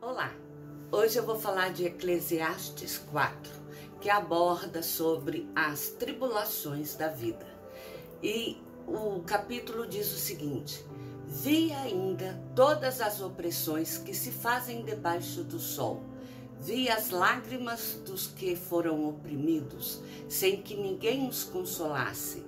Olá, hoje eu vou falar de Eclesiastes 4, que aborda sobre as tribulações da vida. E o capítulo diz o seguinte: vi ainda todas as opressões que se fazem debaixo do sol. Vi as lágrimas dos que foram oprimidos, sem que ninguém os consolasse.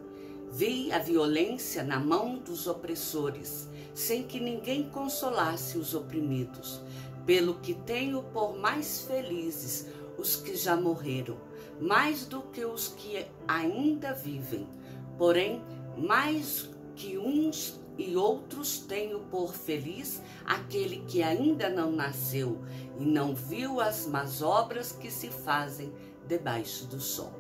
Vi a violência na mão dos opressores, sem que ninguém consolasse os oprimidos. Pelo que tenho por mais felizes os que já morreram, mais do que os que ainda vivem. Porém, mais que uns e outros tenho por feliz aquele que ainda não nasceu e não viu as más obras que se fazem debaixo do sol.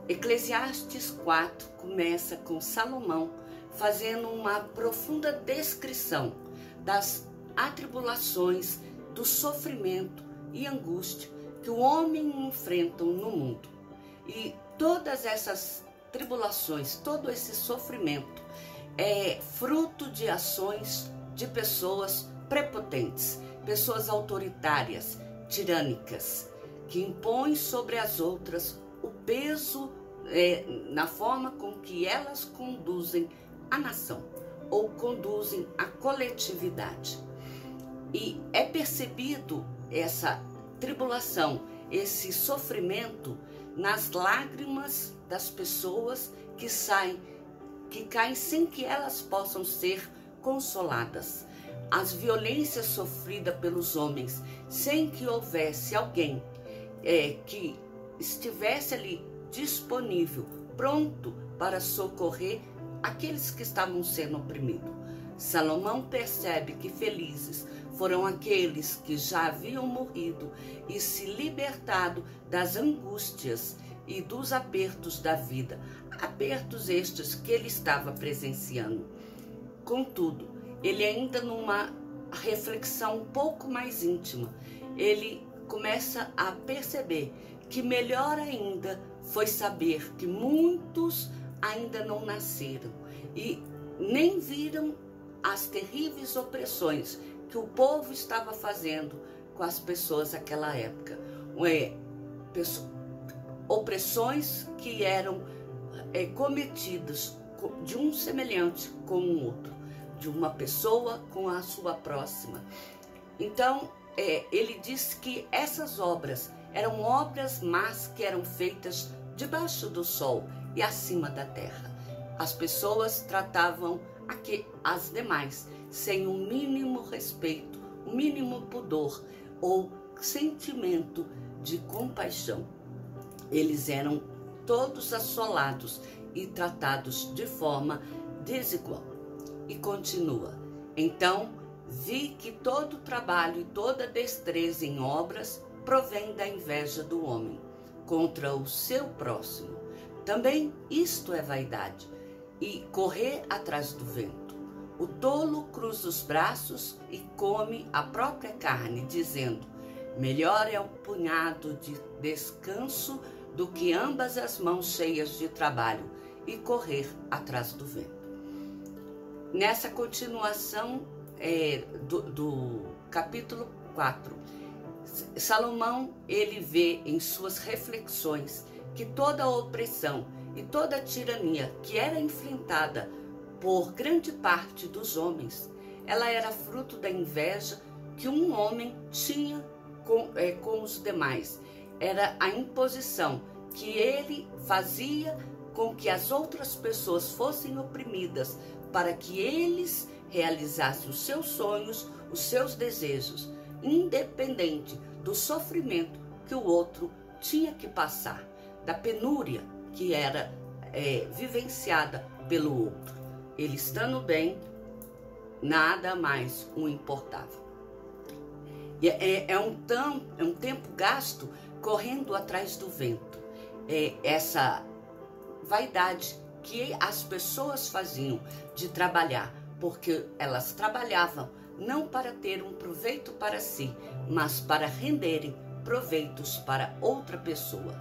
Eclesiastes 4 começa com Salomão fazendo uma profunda descrição das atribulações, do sofrimento e angústia que o homem enfrenta no mundo. E todas essas tribulações, todo esse sofrimento é fruto de ações de pessoas prepotentes, pessoas autoritárias, tirânicas, que impõem sobre as outras o peso na forma com que elas conduzem a nação ou conduzem a coletividade. E é percebido essa tribulação, esse sofrimento nas lágrimas das pessoas que caem sem que elas possam ser consoladas. As violências sofridas pelos homens, sem que houvesse alguém que estivesse ali disponível, pronto para socorrer aqueles que estavam sendo oprimidos. Salomão percebe que felizes foram aqueles que já haviam morrido e se libertado das angústias e dos apertos da vida, apertos estes que ele estava presenciando. Contudo, ele ainda numa reflexão um pouco mais íntima, ele começa a perceber que melhor ainda foi saber que muitos ainda não nasceram e nem viram as terríveis opressões que o povo estava fazendo com as pessoas naquela época. Opressões que eram cometidas de um semelhante com o outro, de uma pessoa com a sua próxima. Então, ele diz que essas obras eram obras más que eram feitas debaixo do sol e acima da terra. As pessoas tratavam as demais sem um mínimo respeito, um mínimo pudor ou sentimento de compaixão. Eles eram todos assolados e tratados de forma desigual. E continua: então vi que todo trabalho e toda destreza em obras provém da inveja do homem contra o seu próximo. Também isto é vaidade e correr atrás do vento. O tolo cruza os braços e come a própria carne, dizendo: melhor é um punhado de descanso do que ambas as mãos cheias de trabalho e correr atrás do vento. Nessa continuação do capítulo 4, Salomão ele vê em suas reflexões que toda a opressão e toda a tirania que era enfrentada por grande parte dos homens, ela era fruto da inveja que um homem tinha com os demais. Era a imposição que ele fazia com que as outras pessoas fossem oprimidas para que eles realizassem os seus sonhos, os seus desejos, independente do sofrimento que o outro tinha que passar, da penúria que era vivenciada pelo outro. Ele estando bem, nada mais o importava. E é um tempo gasto correndo atrás do vento. Essa vaidade que as pessoas faziam de trabalhar, porque elas trabalhavam não para ter um proveito para si, mas para renderem proveitos para outra pessoa.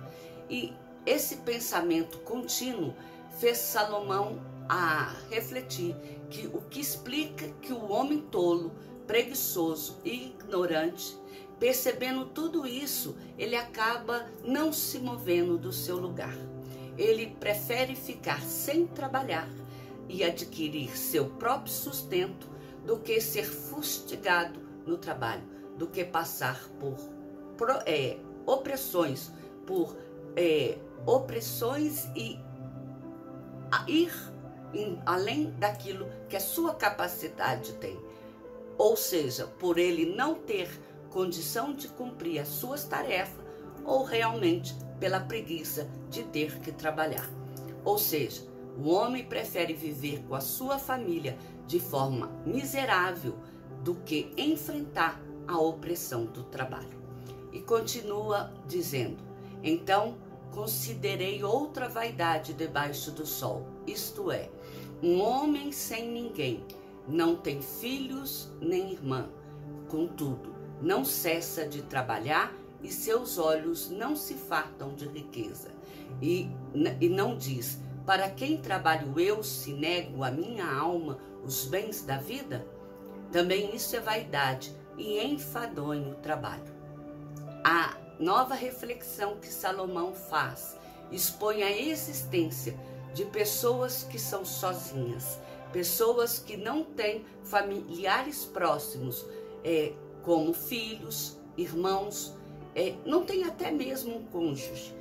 E esse pensamento contínuo fez Salomão a refletir que o que explica que o homem tolo preguiçoso e ignorante, percebendo tudo isso, ele acaba não se movendo do seu lugar. Ele prefere ficar sem trabalhar e adquirir seu próprio sustento do que ser fustigado no trabalho, do que passar por opressões, e ir além daquilo que a sua capacidade tem. Ou seja, por ele não ter condição de cumprir as suas tarefas, ou realmente pela preguiça de ter que trabalhar. Ou seja, o homem prefere viver com a sua família de forma miserável do que enfrentar a opressão do trabalho. E continua dizendo: então considerei outra vaidade debaixo do sol, isto é, um homem sem ninguém, não tem filhos nem irmã, contudo, não cessa de trabalhar e seus olhos não se fartam de riqueza. E não diz: para quem trabalho eu, se nego a minha alma os bens da vida? Também isso é vaidade e enfadonho o trabalho. A nova reflexão que Salomão faz expõe a existência de pessoas que são sozinhas, pessoas que não têm familiares próximos, como filhos, irmãos, não tem até mesmo um cônjuge,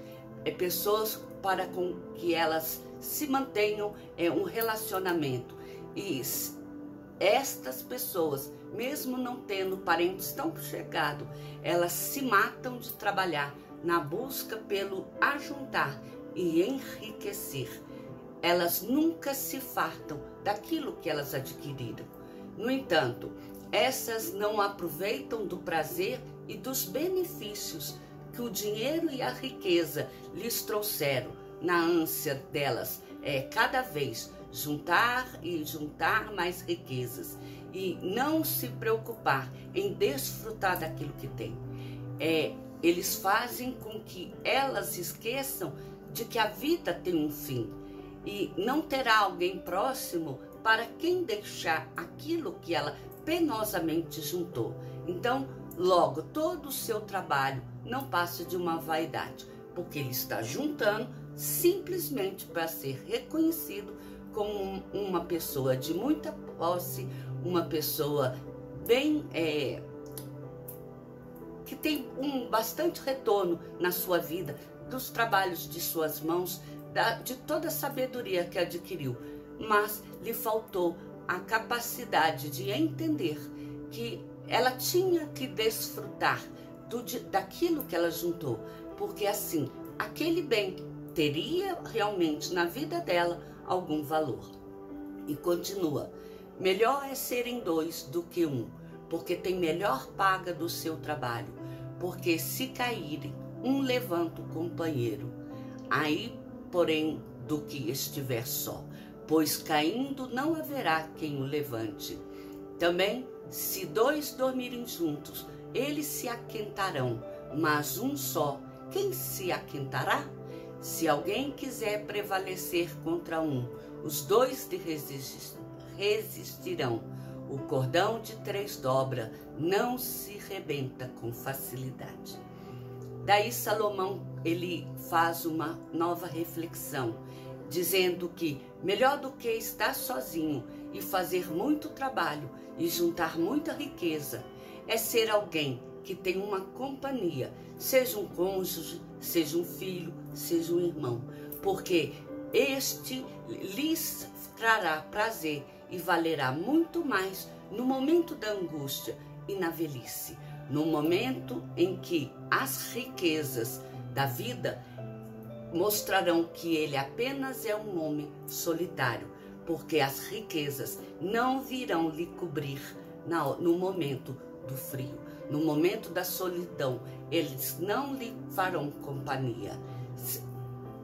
pessoas para com que elas se mantenham um relacionamento. E estas pessoas, mesmo não tendo parentes tão chegados, elas se matam de trabalhar na busca pelo ajuntar e enriquecer. Elas nunca se fartam daquilo que elas adquiriram. No entanto, essas não aproveitam do prazer e dos benefícios que o dinheiro e a riqueza lhes trouxeram, na ânsia delas cada vez juntar e juntar mais riquezas e não se preocupar em desfrutar daquilo que tem. Eles fazem com que elas esqueçam de que a vida tem um fim e não terá alguém próximo para quem deixar aquilo que ela penosamente juntou. Então, logo, todo o seu trabalho não passa de uma vaidade, porque ele está juntando simplesmente para ser reconhecido como uma pessoa de muita posse, uma pessoa bem que tem bastante retorno na sua vida, dos trabalhos de suas mãos, de toda a sabedoria que adquiriu, mas lhe faltou a capacidade de entender que ela tinha que desfrutar daquilo que ela juntou, porque assim, aquele bem teria realmente na vida dela algum valor. E continua: melhor é serem dois do que um, porque tem melhor paga do seu trabalho, porque se caírem, um levanta o companheiro. Aí, porém, do que estiver só, pois caindo não haverá quem o levante. Também, se dois dormirem juntos, eles se aquentarão, mas um só, quem se aquentará? Se alguém quiser prevalecer contra um, os dois lhe resistirão. O cordão de 3 dobras não se rebenta com facilidade. Daí Salomão, ele faz uma nova reflexão, dizendo que melhor do que estar sozinho e fazer muito trabalho e juntar muita riqueza é ser alguém que tem uma companhia, seja um cônjuge, seja um filho, seja um irmão, porque este lhes trará prazer e valerá muito mais no momento da angústia e na velhice, no momento em que as riquezas da vida mostrarão que ele apenas é um homem solitário, porque as riquezas não virão lhe cobrir no momento do frio, no momento da solidão, eles não lhe farão companhia.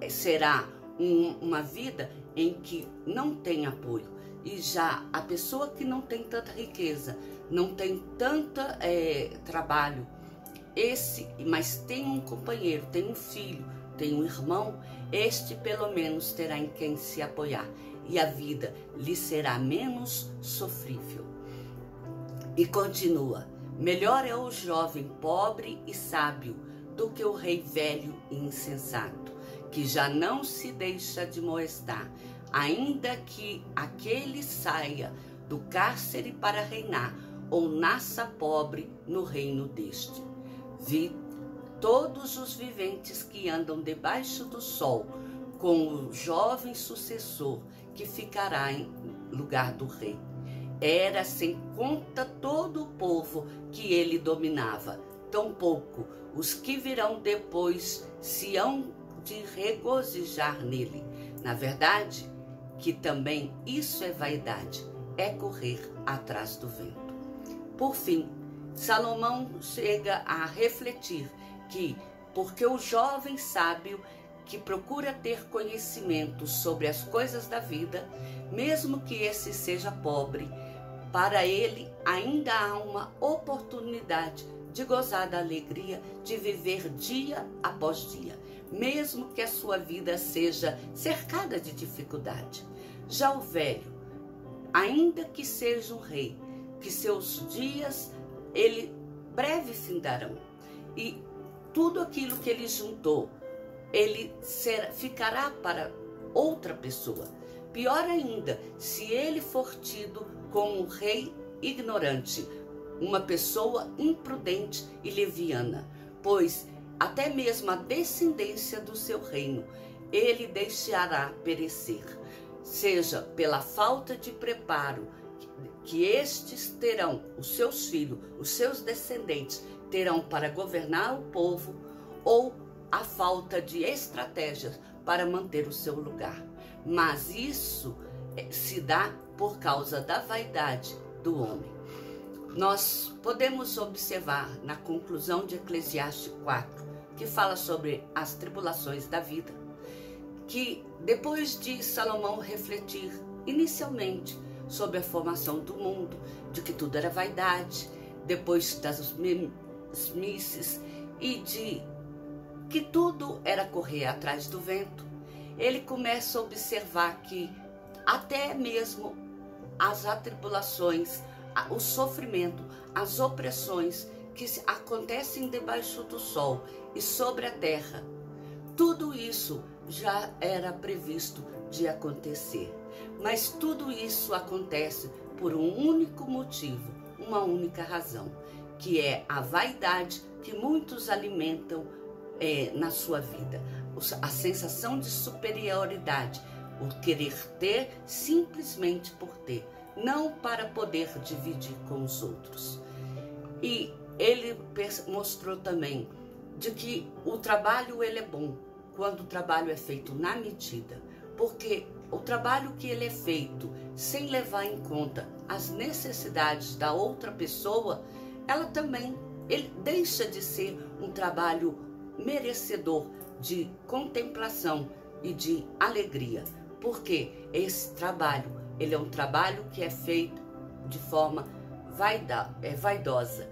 Será uma vida em que não tem apoio. E já a pessoa que não tem tanta riqueza, não tem tanto trabalho, mas tem um companheiro, tem um filho, tem um irmão, este pelo menos terá em quem se apoiar e a vida lhe será menos sofrível. E continua: melhor é o jovem pobre e sábio do que o rei velho e insensato, que já não se deixa de molestar, ainda que aquele saia do cárcere para reinar, ou nasça pobre no reino deste. Vi todos os viventes que andam debaixo do sol, com o jovem sucessor que ficará em lugar do rei. Era sem conta todo o povo que ele dominava, tampouco os que virão depois se hão de regozijar nele. Na verdade, que também isso é vaidade, é correr atrás do vento. Por fim, Salomão chega a refletir que, porque o jovem sábio que procura ter conhecimento sobre as coisas da vida, mesmo que esse seja pobre, para ele ainda há uma oportunidade de gozar da alegria de viver dia após dia, mesmo que a sua vida seja cercada de dificuldade. Já o velho, ainda que seja um rei, que seus dias ele breve findarão, e tudo aquilo que ele juntou, ele ficará para outra pessoa. Pior ainda, se ele for tido como um rei ignorante, uma pessoa imprudente e leviana, pois até mesmo a descendência do seu reino ele deixará perecer, seja pela falta de preparo que estes terão, os seus filhos, os seus descendentes terão para governar o povo, ou a falta de estratégias para manter o seu lugar. Mas isso se dá por causa da vaidade do homem. Nós podemos observar na conclusão de Eclesiastes 4, que fala sobre as tribulações da vida, que depois de Salomão refletir inicialmente sobre a formação do mundo, de que tudo era vaidade, depois das mesmices e de que tudo era correr atrás do vento, ele começa a observar que até mesmo as atribulações, o sofrimento, as opressões que acontecem debaixo do sol e sobre a terra, tudo isso já era previsto de acontecer. Mas tudo isso acontece por um único motivo, uma única razão, que é a vaidade que muitos alimentam na sua vida. A sensação de superioridade, o querer ter simplesmente por ter, não para poder dividir com os outros. E ele mostrou também de que o trabalho ele é bom quando o trabalho é feito na medida, porque o trabalho que ele é feito sem levar em conta as necessidades da outra pessoa, ela também ele deixa de ser um trabalho merecedor de contemplação e de alegria, porque esse trabalho ele é um trabalho que é feito de forma vaidosa,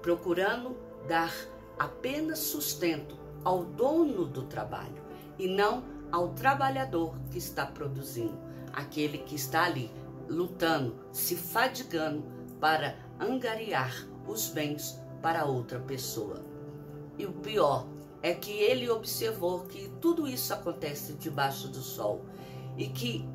procurando dar apenas sustento ao dono do trabalho e não ao trabalhador que está produzindo, aquele que está ali lutando, se fadigando para angariar os bens para outra pessoa. E o pior é que ele observou que tudo isso acontece debaixo do sol e que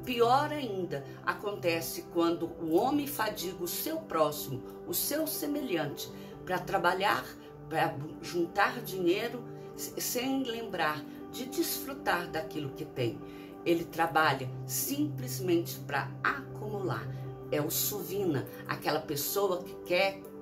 pior ainda acontece quando o homem fadiga o seu próximo, o seu semelhante, para trabalhar, para juntar dinheiro sem lembrar de desfrutar daquilo que tem. Ele trabalha simplesmente para acumular. É o suvina, aquela pessoa que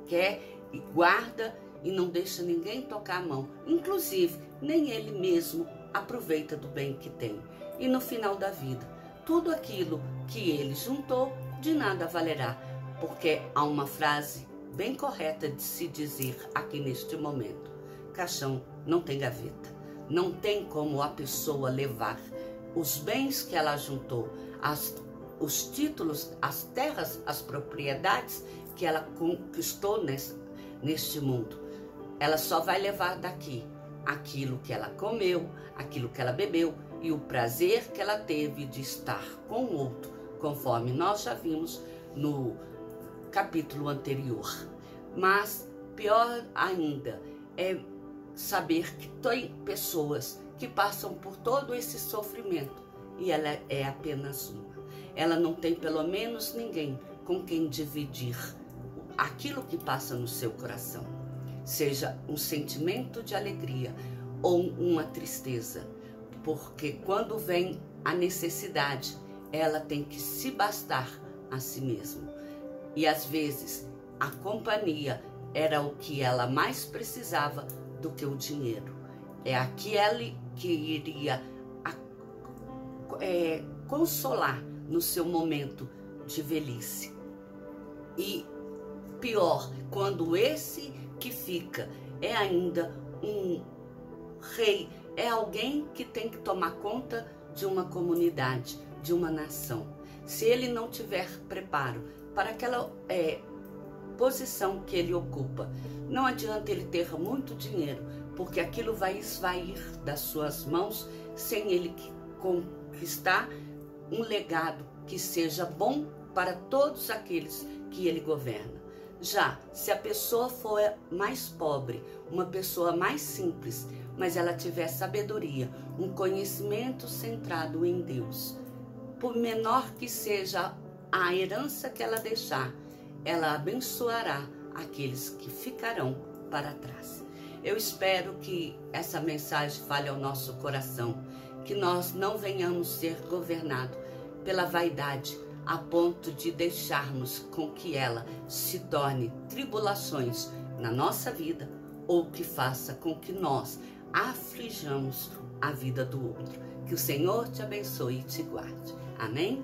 quer e guarda e não deixa ninguém tocar a mão. Inclusive, nem ele mesmo aproveita do bem que tem. E no final da vida, tudo aquilo que ele juntou de nada valerá, porque há uma frase bem correta de se dizer aqui neste momento: caixão não tem gaveta, não tem como a pessoa levar os bens que ela juntou, os títulos, as terras, as propriedades que ela conquistou neste mundo. Ela só vai levar daqui aquilo que ela comeu, aquilo que ela bebeu e o prazer que ela teve de estar com o outro, conforme nós já vimos no capítulo anterior. Mas pior ainda é saber que tem pessoas que passam por todo esse sofrimento e ela é apenas uma. Ela não tem pelo menos ninguém com quem dividir aquilo que passa no seu coração, seja um sentimento de alegria ou uma tristeza, porque quando vem a necessidade, ela tem que se bastar a si mesma. E às vezes a companhia era o que ela mais precisava do que o dinheiro. É aquele que iria consolar no seu momento de velhice. E pior, quando esse que fica é ainda um rei, é alguém que tem que tomar conta de uma comunidade, de uma nação. Se ele não tiver preparo para aquela posição que ele ocupa, não adianta ele ter muito dinheiro, porque aquilo vai esvair das suas mãos sem ele conquistar um legado que seja bom para todos aqueles que ele governa. Já se a pessoa for mais pobre, uma pessoa mais simples, mas ela tiver sabedoria, um conhecimento centrado em Deus, por menor que seja a herança que ela deixar, ela abençoará aqueles que ficarão para trás. Eu espero que essa mensagem fale ao nosso coração, que nós não venhamos ser governados pela vaidade, a ponto de deixarmos com que ela se torne tribulações na nossa vida, ou que faça com que nós aflijamos a vida do outro. Que o Senhor te abençoe e te guarde. Amém?